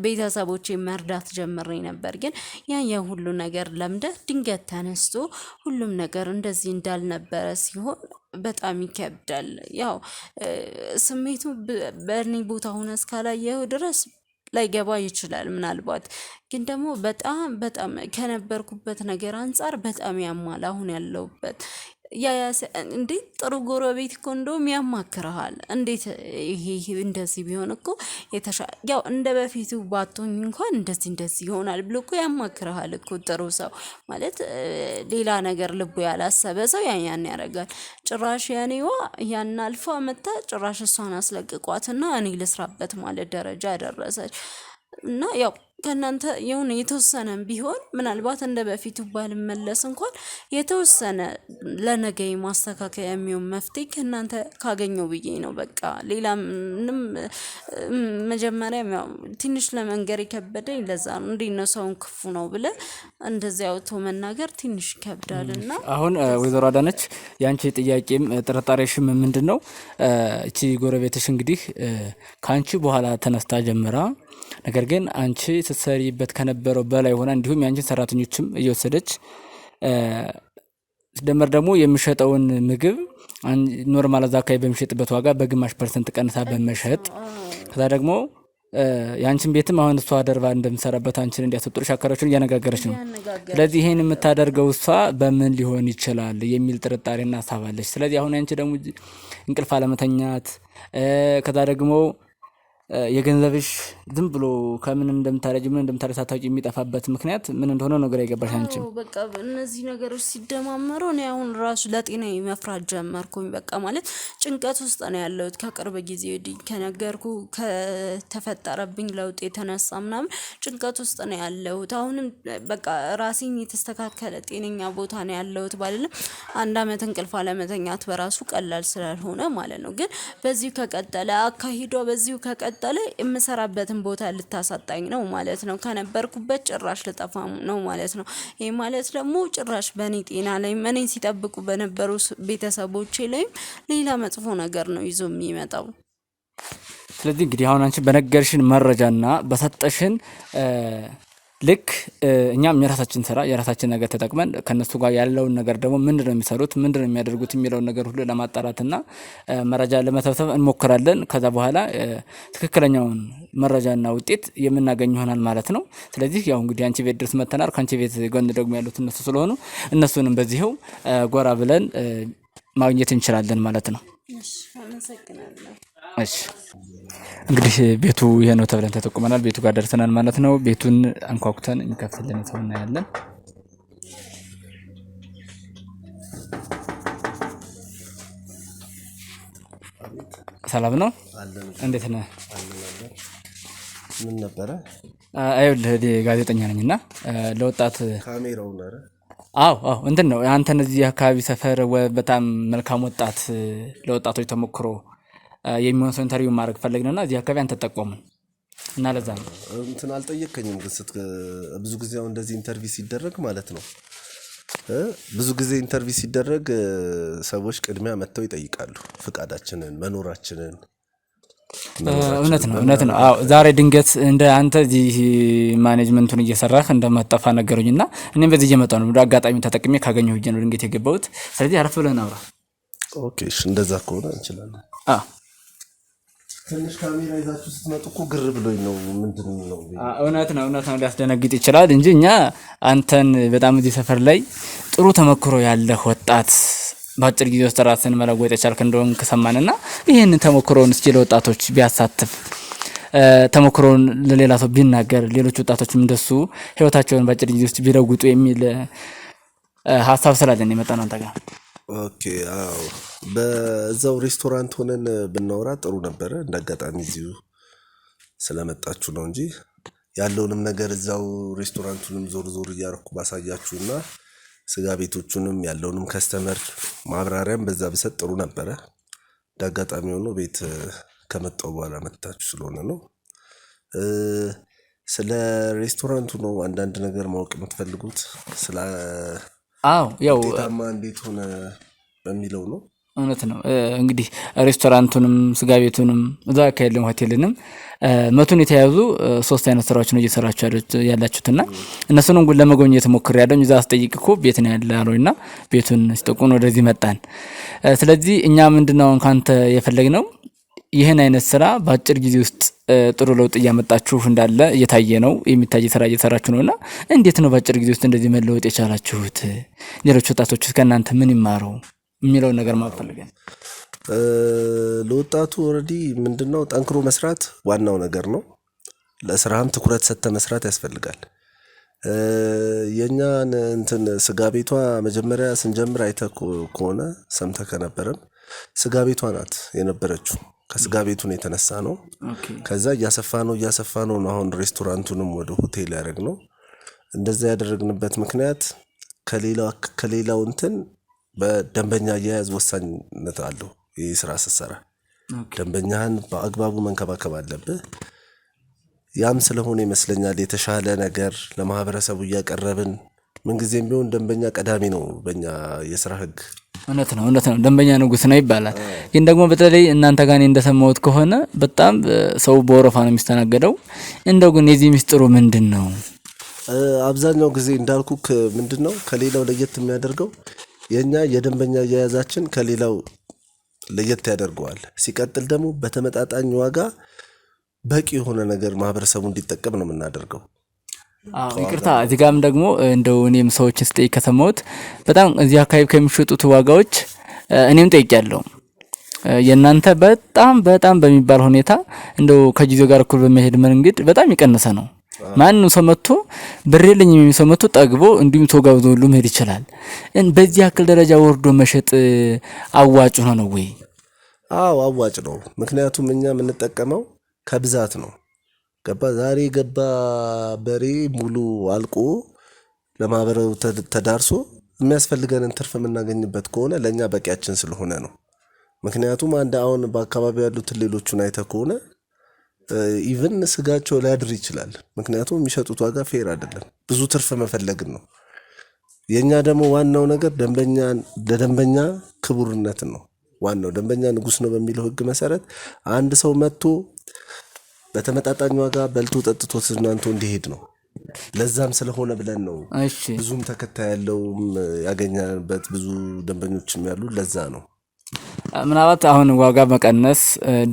ቤተሰቦቼ መርዳት ጀምሬ ነበር። ግን ያን ሁሉ ነገር ለምደ ድንገት ተነስቶ ሁሉም ነገር እንደዚህ እንዳልነበረ ሲሆን በጣም ይከብዳል። ያው ስሜቱ በእኔ ቦታ ሆነ እስካላየው ድረስ ላይገባ ይችላል ምናልባት። ግን ደግሞ በጣም ከነበርኩበት ነገር አንፃር በጣም ያማል አሁን ያለውበት። እንዴት ጥሩ ጎረቤት እኮ እንደውም ያማክርሃል። እንዴት ይሄ እንደዚህ ቢሆን እኮ ያው እንደ በፊቱ ባቶኝ እንኳን እንደዚህ ይሆናል ብሎ እኮ ያማክርሃል እኮ ጥሩ ሰው ማለት ሌላ ነገር ልቡ ያላሰበ ሰው ያን ያደርጋል። ጭራሽ ያኔዋ ያን አልፎ መጣ ጭራሽ እሷን አስለቅቋትና እኔ ልስራበት ማለት ደረጃ ደረሰች። እና ያው ከናንተ የሆነ የተወሰነም ቢሆን ምናልባት እንደ በፊቱ ባልመለስ እንኳን የተወሰነ ለነገ ማስተካከያ የሚሆን መፍትሄ ከናንተ ካገኘው ብዬ ነው። በቃ ሌላ ምንም መጀመሪያም ያው ትንሽ ለመንገር የከበደኝ ለዛ ነው። እንዴት ነው ሰውን ክፉ ነው ብለ እንደዚህ አውጥቶ መናገር ትንሽ ይከብዳልና አሁን ወይዘሮ አዳነች ያንቺ ጥያቄም ጥርጣሬሽም ምንድነው? እቺ ጎረቤትሽ እንግዲህ ካንቺ በኋላ ተነስታ ጀምራ ነገር ግን አንቺ ስትሰሪበት ከነበረው በላይ ሆና እንዲሁም ያንቺን ሰራተኞችም እየወሰደች ደመር ደግሞ የሚሸጠውን ምግብ ኖርማል እዛ አካባቢ በሚሸጥበት ዋጋ በግማሽ % ቀንሳ በመሸጥ ከዛ ደግሞ ያንቺን ቤትም አሁን እሷ ደርባ እንደምሰራበት አንቺን እንዲያስወጡሽ አካባቢዎችን እያነጋገረች ነው። ስለዚህ ይሄን የምታደርገው እሷ በምን ሊሆን ይችላል የሚል ጥርጣሬና ሀሳብ አለች። ስለዚህ አሁን ያንቺ ደግሞ እንቅልፍ አለመተኛት ከዛ ደግሞ የገንዘብሽ ዝም ብሎ ከምን እንደምታረጅ ምን እንደምታረጅ ሳታውቂ የሚጠፋበት ምክንያት ምን እንደሆነ ነገር አይገባሽ አንቺ። በቃ እነዚህ ነገሮች ሲደማመሩ እኔ አሁን ራሱ ለጤናዬ መፍራት ጀመርኩኝ። በቃ ማለት ጭንቀት ውስጥ ነው ያለሁት ከቅርብ ጊዜ ወዲህ ከነገርኩ ከተፈጠረብኝ ለውጥ የተነሳ ምናምን ጭንቀት ውስጥ ነው ያለሁት። አሁንም በቃ ራሴን የተስተካከለ ጤነኛ ቦታ ነው ያለሁት ባልልም 1 አመት እንቅልፍ አለመተኛት በራሱ ቀላል ስላልሆነ ማለት ነው። ግን በዚሁ ከቀጠለ አካሂዷ በዚሁ ከቀጠለ የምሰራበትን ቦታ ልታሳጣኝ ነው ማለት ነው። ከነበርኩበት ጭራሽ ልጠፋ ነው ማለት ነው። ይሄ ማለት ደግሞ ጭራሽ በኔ ጤና ላይ እኔን ሲጠብቁ በነበሩ ቤተሰቦቼ ላይም ሌላ መጥፎ ነገር ነው ይዞ የሚመጣው። ስለዚህ እንግዲህ አሁን አንቺ በነገርሽን መረጃና በሰጠሽን ልክ እኛም የራሳችን ስራ የራሳችን ነገር ተጠቅመን ከነሱ ጋር ያለውን ነገር ደግሞ ምንድነው የሚሰሩት ምንድነው የሚያደርጉት የሚለውን ነገር ሁሉ ለማጣራትና መረጃ ለመሰብሰብ እንሞክራለን። ከዛ በኋላ ትክክለኛውን መረጃና ውጤት የምናገኝ ይሆናል ማለት ነው። ስለዚህ ያው እንግዲህ አንቺ ቤት ድረስ መተናል። ካንቺ ቤት ጎን ደግሞ ያሉት እነሱ ስለሆኑ እነሱንም በዚህው ጎራ ብለን ማግኘት እንችላለን ማለት ነው። እሺ አመሰግናለሁ። እሺ እንግዲህ ቤቱ ይሄ ነው ተብለን ተጠቁመናል። ቤቱ ጋር ደርሰናል ማለት ነው። ቤቱን አንኳኩተን እንከፍትልን ሰው እናያለን። ሰላም ነው? እንዴት ነህ? ምን ነበረ? አይውልህ ጋዜጠኛ ነኝና ለወጣት ካሜራው ነረ አዎ እንትን ነው አንተን እዚህ አካባቢ ሰፈር በጣም መልካም ወጣት ለወጣቶች ተሞክሮ የሚሆን ሰው ኢንተርቪው ማድረግ ፈለግንና እዚህ አካባቢ አንተ ተጠቆምን እና ለዛ ነው እንትን አልጠየቀኝም። ግን ብዙ ጊዜ አሁን እንደዚህ ኢንተርቪው ሲደረግ ማለት ነው ብዙ ጊዜ ኢንተርቪው ሲደረግ ሰዎች ቅድሚያ መጥተው ይጠይቃሉ ፍቃዳችንን መኖራችንን። እውነት ነው። አዎ ዛሬ ድንገት እንደ አንተ እዚህ ማኔጅመንቱን እየሰራህ እንደማጠፋ ነገሩኝና እኔም በዚህ እየመጣሁ ነው። አጋጣሚውን ተጠቅሜ ካገኘሁ ነው ድንገት የገባሁት። ስለዚህ አረፍ ብለን አውራ። ኦኬ እሺ እንደዛ ከሆነ እንችላለን። ትንሽ ካሜራ ይዛችሁ ስትመጡ እኮ ግር ብሎኝ ነው። ምንድነው? እውነት ነው ሊያስደነግጥ ይችላል እንጂ እኛ አንተን በጣም እዚህ ሰፈር ላይ ጥሩ ተሞክሮ ያለህ ወጣት በአጭር ጊዜ ውስጥ ራስን መለወጥ የቻልክ እንደሆን ከሰማንና ይሄንን ተሞክሮን እስኪ ለወጣቶች ቢያሳትፍ ተሞክሮን ለሌላ ሰው ቢናገር ሌሎች ወጣቶችም እንደሱ ህይወታቸውን በአጭር ጊዜ ውስጥ ቢለውጡ የሚል ሐሳብ ስላለን የመጣነው አንተ ጋር። ኦኬ አዎ በዛው ሬስቶራንት ሆነን ብናወራ ጥሩ ነበረ። እንዳጋጣሚ እዚሁ ስለመጣችሁ ነው እንጂ ያለውንም ነገር እዛው ሬስቶራንቱንም ዞር እያረኩ ባሳያችሁና ስጋ ቤቶቹንም ያለውንም ከስተመር ማብራሪያም በዛ ብሰጥ ጥሩ ነበረ። እንዳጋጣሚ ሆኖ ቤት ከመጣው በኋላ መጣችሁ ስለሆነ ነው። ስለ ሬስቶራንቱ ነው አንዳንድ ነገር ማወቅ የምትፈልጉት? ስለ ያው ጤታማ እንዴት ሆነ በሚለው ነው። እውነት ነው እንግዲህ ሬስቶራንቱንም ስጋ ቤቱንም እዛ አካባቢ ሆቴልንም መቱን የተያዙ 3 አይነት ስራዎች ነው እየሰራችሁ ያላችሁትና እነሱን እንግዲህ ለመጎብኘት ሞክሬያለሁ። እዛ አስጠይቅኩ ቤት ነው ያለውና ቤቱን ሲጠቁን ወደዚህ መጣን። ስለዚህ እኛ ምንድነው ካንተ የፈለግነው ይሄን አይነት ስራ በአጭር ጊዜ ውስጥ ጥሩ ለውጥ እያመጣችሁ እንዳለ እየታየ ነው። የሚታይ ስራ እየሰራችሁ ነውና እንዴት ነው በአጭር ጊዜ ውስጥ እንደዚህ መለወጥ የቻላችሁት? ሌሎች ወጣቶች ከእናንተ ምን ይማሩ የሚለው ነገር ማፈልገን። ለወጣቱ ኦሬዲ ምንድነው ጠንክሮ መስራት ዋናው ነገር ነው። ለስራም ትኩረት ሰጥተ መስራት ያስፈልጋል። የኛን እንትን ስጋ ቤቷ መጀመሪያ ስንጀምር አይተህ ከሆነ ሰምተህ ከነበረም ስጋ ቤቷ ናት የነበረችው። ከስጋ ቤቱን የተነሳ ነው። ከዛ እያሰፋ ነው አሁን ሬስቶራንቱንም ወደ ሆቴል ያደረግነው። እንደዛ ያደረግንበት ምክንያት ከሌላው እንትን በደንበኛ አያያዝ ወሳኝነት አለው። ይህ ስራ ስትሰራ ደንበኛህን በአግባቡ መንከባከብ አለብህ። ያም ስለሆነ ይመስለኛል የተሻለ ነገር ለማህበረሰቡ እያቀረብን ምንጊዜም ቢሆን ደንበኛ ቀዳሚ ነው በእኛ የስራ ህግ። እውነት ነው ደንበኛ ንጉስ ነው ይባላል። ግን ደግሞ በተለይ እናንተ ጋር እንደሰማሁት ከሆነ በጣም ሰው በወረፋ ነው የሚስተናገደው። እንደው ግን የዚህ ሚስጥሩ ምንድነው? አብዛኛው ጊዜ እንዳልኩክ ምንድነው ከሌላው ለየት የሚያደርገው የኛ የደንበኛ አያያዛችን ከሌላው ለየት ያደርገዋል። ሲቀጥል ደግሞ በተመጣጣኝ ዋጋ በቂ የሆነ ነገር ማህበረሰቡ እንዲጠቀም ነው የምናደርገው። ይቅርታ እዚህ ጋርም ደግሞ እንደው እኔም ሰዎችን ስጠይቅ ከሰማሁት በጣም እዚህ አካባቢ ከሚሸጡት ዋጋዎች እኔም ጠይቄያለሁ። የእናንተ በጣም በሚባል ሁኔታ እንደው ከጊዜው ጋር እኩል በመሄድ መንገድ በጣም የቀነሰ ነው። ማንም ሰው መጥቶ ብር የለኝም የሚል ሰው መጥቶ ጠግቦ እንዲሁም ተጋብዞ ሁሉ መሄድ ይችላል። በዚህ ያክል ደረጃ ወርዶ መሸጥ አዋጭ ነው ወይ? አዎ አዋጭ ነው። ምክንያቱም እኛ የምንጠቀመው ከብዛት ነው። ገባ ዛሬ ገባ በሬ ሙሉ አልቆ ለማህበረው ተዳርሶ የሚያስፈልገንን ትርፍ የምናገኝበት ከሆነ ለኛ በቂያችን ስለሆነ ነው። ምክንያቱም አንድ አሁን በአካባቢው ያሉትን ሌሎቹን አይተህ ከሆነ ኢቭን ስጋቸው ሊያድር ይችላል። ምክንያቱም የሚሸጡት ዋጋ ፌር አይደለም። ብዙ ትርፍ መፈለግን ነው። የኛ ደግሞ ዋናው ነገር ለደንበኛ ክቡርነትን ነው። ዋናው ደንበኛ ንጉስ ነው በሚለው ህግ መሰረት አንድ ሰው መጥቶ በተመጣጣኝ ዋጋ በልቶ ጠጥቶ ተዝናንቶ እንዲሄድ ነው። ለዛም ስለሆነ ብለን ነው ብዙም ተከታይ ያለውም ያገኛበት ብዙ ደንበኞችም ያሉ ለዛ ነው። ምናልባት አሁን ዋጋ መቀነስ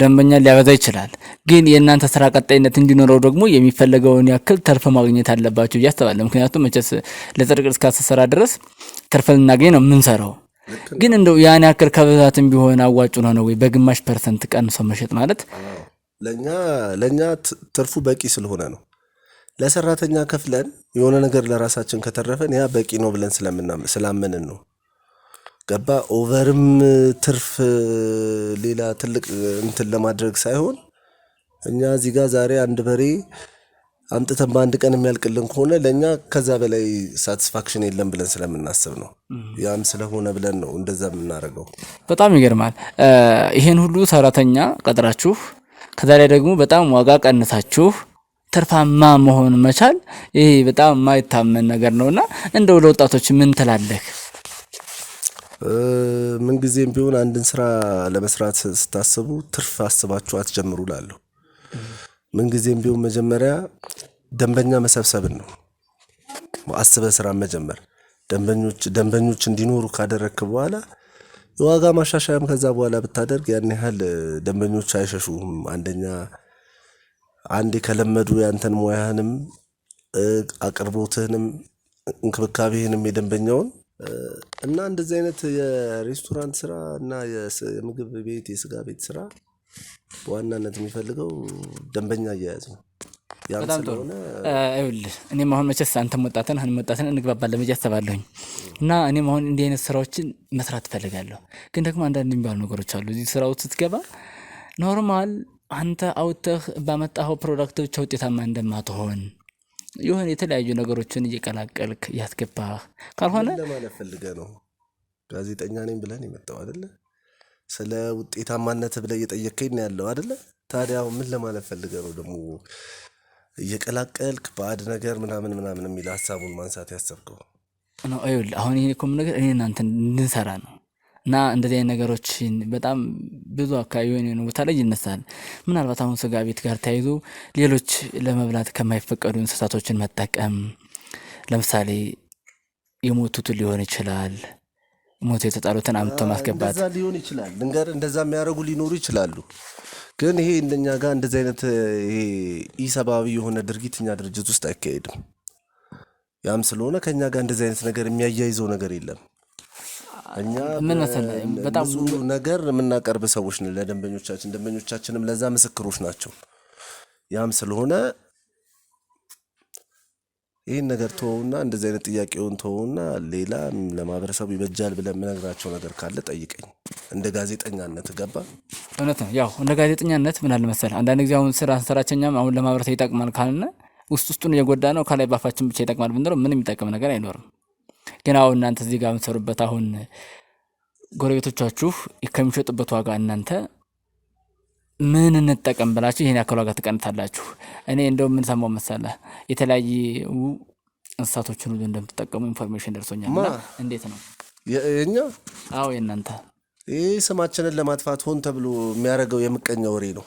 ደንበኛ ሊያበዛ ይችላል። ግን የእናንተ ስራ ቀጣይነት እንዲኖረው ደግሞ የሚፈልገውን ያክል ትርፍ ማግኘት አለባችሁ ብዬ አስባለሁ። ምክንያቱም መቼስ ለጽድቅ እስካሰራ ድረስ ትርፍ ልናገኝ ነው የምንሰራው። ግን እንደው ያን ያክል ከብዛትም ቢሆን አዋጭ ነው ወይ? በግማሽ ፐርሰንት ቀንሶ መሸጥ ማለት ለኛ ትርፉ በቂ ስለሆነ ነው። ለሰራተኛ ከፍለን የሆነ ነገር ለራሳችን ከተረፈን ያ በቂ ነው ብለን ስላመንን ነው። ገባ ኦቨርም ትርፍ ሌላ ትልቅ እንትን ለማድረግ ሳይሆን እኛ እዚህ ጋር ዛሬ አንድ በሬ አምጥተን በአንድ ቀን የሚያልቅልን ከሆነ ለኛ ከዛ በላይ ሳቲስፋክሽን የለም ብለን ስለምናስብ ነው። ያም ስለሆነ ብለን ነው እንደዛ የምናደርገው። በጣም ይገርማል። ይሄን ሁሉ ሰራተኛ ቀጥራችሁ ከዛ ላይ ደግሞ በጣም ዋጋ ቀንሳችሁ ትርፋማ መሆን መቻል ይሄ በጣም የማይታመን ነገር ነውና እንደው ለወጣቶች ምን ትላለህ? ምን ጊዜም ቢሆን አንድን ስራ ለመስራት ስታስቡ ትርፍ አስባችሁ አትጀምሩ እላለሁ። ምን ጊዜም ቢሆን መጀመሪያ ደንበኛ መሰብሰብን ነው አስበህ ስራ መጀመር። ደንበኞች እንዲኖሩ ካደረግክ በኋላ የዋጋ ማሻሻያም ከዛ በኋላ ብታደርግ ያን ያህል ደንበኞች አይሸሹም። አንዴ ከለመዱ ያንተን ሙያህንም አቅርቦትህንም እንክብካቤህንም የደንበኛውን እና እንደዚህ አይነት የሬስቶራንት ስራ እና የምግብ ቤት የስጋ ቤት ስራ በዋናነት የሚፈልገው ደንበኛ አያያዝ ነው። በጣም ጥሩ። አይውልህ እኔም አሁን መቼስ አንተም ወጣትን እንግባባለን ብዬ አስባለሁኝ እና እኔም አሁን እንዲህ አይነት ስራዎችን መስራት እፈልጋለሁ። ግን ደግሞ አንዳንድ የሚባሉ ነገሮች አሉ። እዚህ ስራ ውስጥ ስትገባ ኖርማል አንተ አውጥተህ ባመጣኸው ፕሮዳክት ብቻ ውጤታማ እንደማትሆን የሆነ የተለያዩ ነገሮችን እየቀላቀልክ ያስገባህ ካልሆነ ለማለት ፈልገህ ነው። ጋዜጠኛ ነኝ ብለን የመጣው አይደለ? ስለ ውጤታማነት ብለህ እየጠየከኝ ያለው አይደለ? ታዲያ ምን ለማለት ፈልገህ ነው ደግሞ እየቀላቀልክ ባዕድ ነገር ምናምን የሚል ሀሳቡን ማንሳት ያሰብከው ነው? አይውልህ አሁን ይሄ እኮ ነገር እኔ እናንተ እንድንሰራ ነው እና እንደዚህ አይነት ነገሮችን በጣም ብዙ አካባቢ የሆነ ቦታ ላይ ይነሳል። ምናልባት አሁን ስጋ ቤት ጋር ተያይዞ ሌሎች ለመብላት ከማይፈቀዱ እንስሳቶችን መጠቀም፣ ለምሳሌ የሞቱትን ሊሆን ይችላል፣ ሞቱ የተጣሉትን አምጥቶ ማስገባት እንደዛ ሊሆን ይችላል። እንደዛ የሚያደርጉ ሊኖሩ ይችላሉ። ግን ይሄ እንደኛ ጋር እንደዚህ አይነት ይሄ ኢሰብአዊ የሆነ ድርጊት እኛ ድርጅት ውስጥ አይካሄድም። ያም ስለሆነ ከኛ ጋር እንደዚህ አይነት ነገር የሚያያይዘው ነገር የለም። እኛ ምን መሰለህ በጣም ብዙ ነገር የምናቀርብ ሰዎች ነን ለደንበኞቻችን። ደንበኞቻችንም ለዛ ምስክሮች ናቸው። ያም ስለሆነ ይህን ነገር ተወውና እንደዚህ አይነት ጥያቄውን ተወውና ሌላ ለማህበረሰቡ ይበጃል ብለን የምነግራቸው ነገር ካለ ጠይቀኝ። እንደ ጋዜጠኛነት ገባ። እውነት ነው። ያው እንደ ጋዜጠኛነት ምን አለ መሰለህ አንዳንድ ጊዜ አሁን ስራችንም አሁን ለማህበረሰቡ ይጠቅማል ካልን ውስጡን እየጎዳ ነው። ከላይ ባፋችን ብቻ ይጠቅማል ብንለው ምንም የሚጠቅም ነገር አይኖርም። ግን አሁን እናንተ እዚህ ጋር የምትሰሩበት አሁን ጎረቤቶቻችሁ ከሚሸጡበት ዋጋ እናንተ ምን እንጠቀም ብላችሁ ይሄን ያክል ዋጋ ትቀንታላችሁ። እኔ እንደው ምን ሰማው መሰለህ የተለያዩ እንስሳቶችን ሁሉ እንደምትጠቀሙ ኢንፎርሜሽን ደርሶኛልና እንዴት ነው? የኛ አዎ የእናንተ ይህ ስማችንን ለማጥፋት ሆን ተብሎ የሚያደርገው የምቀኛ ወሬ ነው።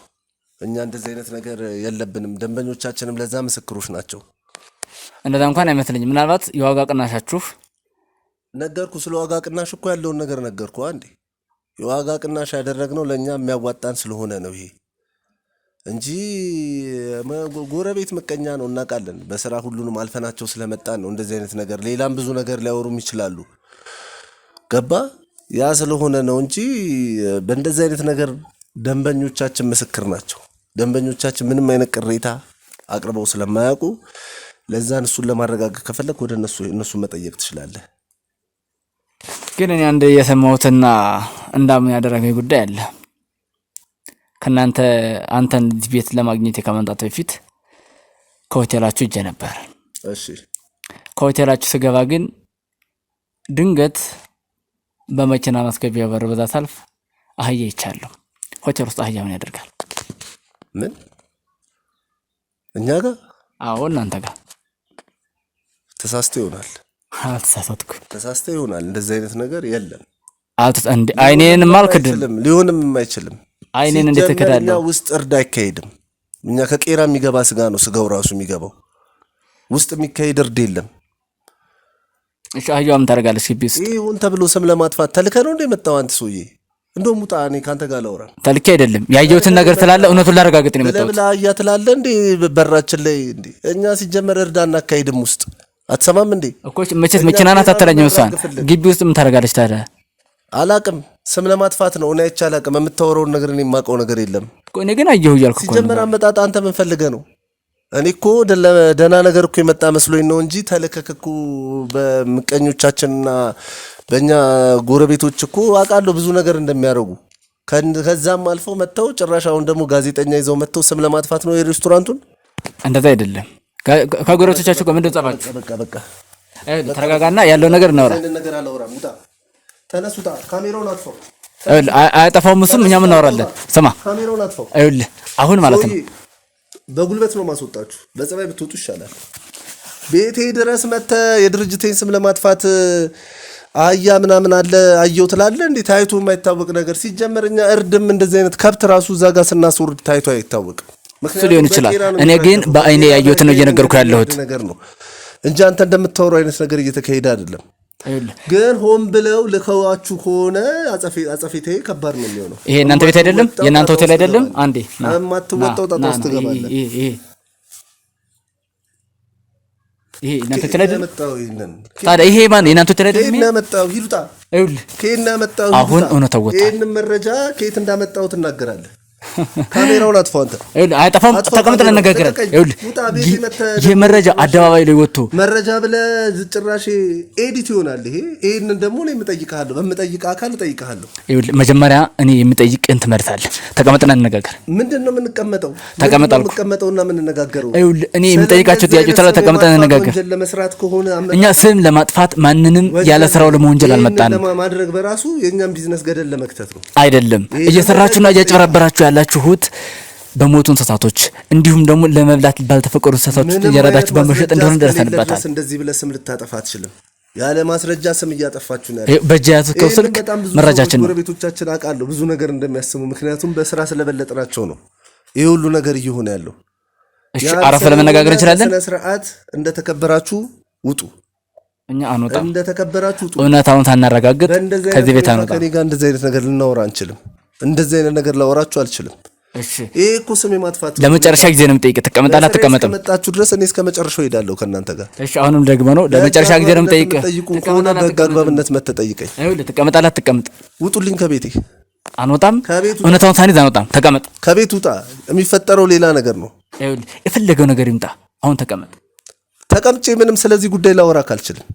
እኛ እንደዚህ አይነት ነገር የለብንም። ደንበኞቻችንም ለዛ ምስክሮች ናቸው። እንደዛ እንኳን አይመስለኝም። ምናልባት የዋጋ ቅናሻችሁ ነገርኩ። ስለ ዋጋ ቅናሽ እኮ ያለውን ነገር ነገርኩ። አንዴ የዋጋ ቅናሽ ያደረግነው ለእኛ የሚያዋጣን ስለሆነ ነው ይሄ እንጂ ጎረቤት ምቀኛ ነው እናውቃለን። በስራ ሁሉንም አልፈናቸው ስለመጣን ነው እንደዚህ አይነት ነገር። ሌላም ብዙ ነገር ሊያወሩም ይችላሉ። ገባ? ያ ስለሆነ ነው እንጂ በእንደዚህ አይነት ነገር ደንበኞቻችን ምስክር ናቸው። ደንበኞቻችን ምንም አይነት ቅሬታ አቅርበው ስለማያውቁ ለዛን እሱን ለማረጋገጥ ከፈለክ ወደ እነሱ መጠየቅ ትችላለህ። ግን እኔ አንድ የሰማሁትና እንዳምን ያደረገኝ ጉዳይ አለ። ከናንተ አንተን እዚህ ቤት ለማግኘት ከመምጣት በፊት ከሆቴላችሁ ሄጄ ነበር። እሺ። ከሆቴላችሁ ስገባ ግን ድንገት በመኪና ማስገቢያ በር በዛ ሳልፍ አህያ ይቻለሁ። ሆቴል ውስጥ አህያ ምን ያደርጋል? ምን እኛ ጋር? አዎ እናንተ ጋር። ተሳስተ ይሆናል። አልተሳሳትኩም። ተሳስተ ይሆናል። እንደዚህ አይነት ነገር የለም። እንዴ አይኔን ማልክድም ሊሆንም አይችልም። አይኔን እንዴት ተከዳለሁ? ውስጥ እርድ አይካሄድም። እኛ ከቄራ የሚገባ ስጋ ነው ስጋው ራሱ የሚገባው። ውስጥ የሚካሄድ እርድ የለም። እሺ አህያው ምን ታደርጋለች ግቢ ውስጥ? ይሁን ተብሎ ስም ለማጥፋት ተልከ ነው እንደ መጣው አንተ ሰውዬ። እንደውም ውጣ። እኔ ካንተ ጋር ላውራ። ተልኬ አይደለም ያየሁትን ነገር ትላለ። እውነቱን ላረጋግጥ ነው የመጣሁት። ለብላ አህያ ትላለህ እንዴ በራችን ላይ እንዴ? እኛ ሲጀመር እርድ አናካሄድም። ውስጥ አትሰማም እንዴ? እኮ መቼስ መኪና ናት አትለኝም። እሷን ግቢ ውስጥ ምን ታደርጋለች ታዲያ? አላቅም። ስም ለማጥፋት ነው። እኔ አይቼ አላቅም። የምታወራውን ነገር እኔ የማውቀው ነገር የለም እኮ። እኔ ግን አየሁ እያልኩ እኮ ሲጀመር አመጣጣ አንተ ምን ፈልገህ ነው? እኔ እኮ ደህና ነገር እኮ የመጣ መስሎኝ ነው እንጂ ተልከክ እኮ በምቀኞቻችንና በእኛ ጎረቤቶች እኮ አውቃለሁ ብዙ ነገር እንደሚያደርጉ። ከዛም አልፎ መጥተው ጭራሽ አሁን ደግሞ ጋዜጠኛ ይዘው መጥተው ስም ለማጥፋት ነው የሬስቶራንቱን። እንደዛ አይደለም። ከጎረቤቶቻችሁ ጋር ምንድን ጸባችሁ? በቃ ተረጋጋና ያለው ነገር እናውራ። ነገር አላወራም። ውጣ፣ ተነስ፣ ውጣ። ካሜራውን አጥፋው። አያጠፋውም እሱም፣ እኛም እናወራለን። ስማ፣ ካሜራውን አጥፋው። አይውልህ አሁን ማለት ነው በጉልበት ነው ማስወጣችሁ። በጸባይ ብትወጡ ይሻላል። ቤቴ ድረስ መጥተህ የድርጅቴን ስም ለማጥፋት አህያ ምናምን አለ አየው ትላለህ እንዴ? ታይቶ የማይታወቅ ነገር ሲጀመር እኛ እርድም እንደዚህ አይነት ከብት ራሱ እዛ ጋር ስናስወርድ ታይቶ አይታወቅም። ምክንያቱም ሊሆን ይችላል። እኔ ግን በአይኔ ያየሁት ነው እየነገርኩ ያለሁት ነገር ነው እንጂ አንተ እንደምታወራው አይነት ነገር እየተካሄደ አይደለም። ግን ሆን ብለው ልከዋችሁ ከሆነ አጸፌቴ ከባድ ነው የሚሆነው። ይሄ እናንተ ቤት አይደለም፣ የእናንተ ሆቴል አይደለም። አንዴ ማትወጣው ጣጣ ውስጥ ትገባለህ። ይሄ እናንተ ሆቴል አይደለም። ታዲያ ይሄ ማን የእናንተ ሆቴል አይደለም? ከየት መጣው ይሉጣ? ከየት መጣው? አሁን እውነታው ወጣ። ይሄን መረጃ ከየት እንዳመጣው ትናገራለህ። ካሜራውን አጥፋው። አንተ አይጠፋም። ተቀምጠን እንነጋገራለን። ይሄ መረጃ አደባባይ ላይ ወጥቶ መረጃ ብለህ ጭራሽ ኤዲት ይሆናል። ይሄንን ደግሞ እኔ የምጠይቅሃለሁ፣ በምጠይቅህ አካል እጠይቅሃለሁ። መጀመሪያ እኔ የምጠይቅህን ትመልሳለህ። ተቀምጠን እንነጋገር። ምንድን ነው የምንቀመጠው? ተቀመጥ አልኩህ። የምንቀመጠውና የምንነጋገረው እኔ የምጠይቃቸው ጥያቄዎች ስለ ተቀምጠን እንነጋገር። ወንጀል ለመስራት ከሆነ እኛ ስም ለማጥፋት ማንንም ያለ ስራው ለመወንጀል አልመጣንም። ለማድረግ በራሱ የኛም ቢዝነስ ገደል ለመክተት ነው አይደለም። እየሰራችሁና እያጭበረበራችሁ ያላችሁት በሞቱ እንስሳቶች እንዲሁም ደግሞ ለመብላት ባልተፈቀዱ እንስሳቶች እየረዳችሁ በመሸጥ እንደሆነ ደርሰንበታል። እንደዚህ ብለህ ስም ልታጠፋ አትችልም። ያለ ማስረጃ ስም እያጠፋችሁ ነው ያለው። በእጅ ያዝከው ስልክ መረጃችን ነው። ጎረቤቶቻችን አውቃለሁ ብዙ ነገር እንደሚያስሙ፣ ምክንያቱም በስራ ስለበለጥናቸው ነው ይሄ ሁሉ ነገር እየሆነ ያለው። እሺ አረፈ ለመነጋገር እንችላለን። ስነ ስርዓት እንደተከበራችሁ ውጡ። እኛ አንወጣም። እንደተከበራችሁ ውጡ። እውነታውን ሳናረጋግጥ ከዚህ ቤት አንወጣም። ከኔ ጋር እንደዚህ አይነት ነገር ልናወራ አንችልም። እንደዚህ አይነት ነገር ላወራችሁ አልችልም። እሺ ይሄ እኮ ስም የማጥፋት ለመጨረሻ ጊዜ ነው የምጠይቅህ። ትቀመጣለህ አትቀመጥም? መጣችሁ ድረስ እኔ እስከ መጨረሻው ሄዳለሁ ከእናንተ ጋር። እሺ አሁንም ደግሞ ነው ለመጨረሻ ጊዜ ነው የምጠይቅህ። ጠይቁን ከሆነ በህግ አግባብነት መተጠይቀኝ። አይውል ትቀመጣለህ አትቀመጥ? ውጡልኝ ከቤቴ። አንወጣም። እውነታውን ሳንይዝ አንወጣም። ተቀመጥ። ከቤት ውጣ። የሚፈጠረው ሌላ ነገር ነው። አይውል የፈለገው ነገር ይምጣ። አሁን ተቀመጥ። ተቀምጬ ምንም ስለዚህ ጉዳይ ላወራ ካልችልም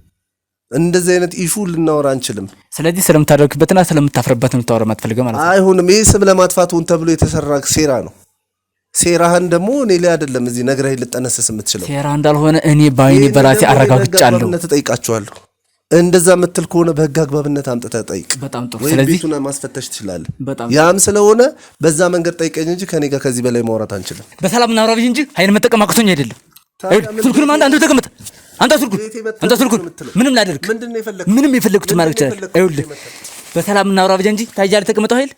እንደዚህ አይነት ኢሹ ልናወራ አንችልም። ስለዚህ ስለምታደርግበትና ስለምታፍርበት ነው ልታወራ ማትፈልገው ማለት ነው። አይሆንም። ይሄ ስም ለማጥፋት ሆን ተብሎ የተሰራ ሴራ ነው። ሴራህን ደግሞ እኔ ላይ አይደለም እዚህ ነግረህ ልጠነስስ የምትችለው። ሴራ እንዳልሆነ እኔ ባይኔ በራሴ አረጋግጫለሁ። ተጠይቃችኋለሁ። እንደዛ የምትል ከሆነ በህግ አግባብነት አምጥተህ ጠይቅ። በጣም ጥሩ። ስለዚህ ቤቱን ማስፈተሽ ትችላለህ። ያም ስለሆነ በዛ መንገድ ጠይቀኝ እንጂ ከኔ ጋር ከዚህ በላይ ማውራት አንችልም። በሰላም እናውራ ብዬ እንጂ ኃይል መጠቀም አቅቶኝ አይደለም። ስልኩንም አንተ ተቀመጥ። አንተ ስልኩን ምንም ላድርግ ምንም የፈለኩት ማድረግ ይችላል። አይውልህ በሰላም እናውራ ብቻ እንጂ ታያለህ። ተቀመጠው ኃይል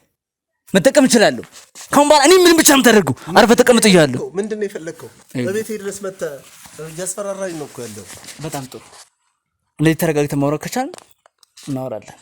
መጠቀም እችላለሁ። ካሁን በኋላ እኔ ምንም ብቻ የምታደርገው አርፈህ ተቀመጥ እያለሁ ምንድነው የፈለከው? በቤቴ ድረስ መተህ እያስፈራራኝ ነው እኮ ያለው። በጣም ጥሩ። እንደዚህ ተረጋግተን ማውራት ከቻልን እናወራለን።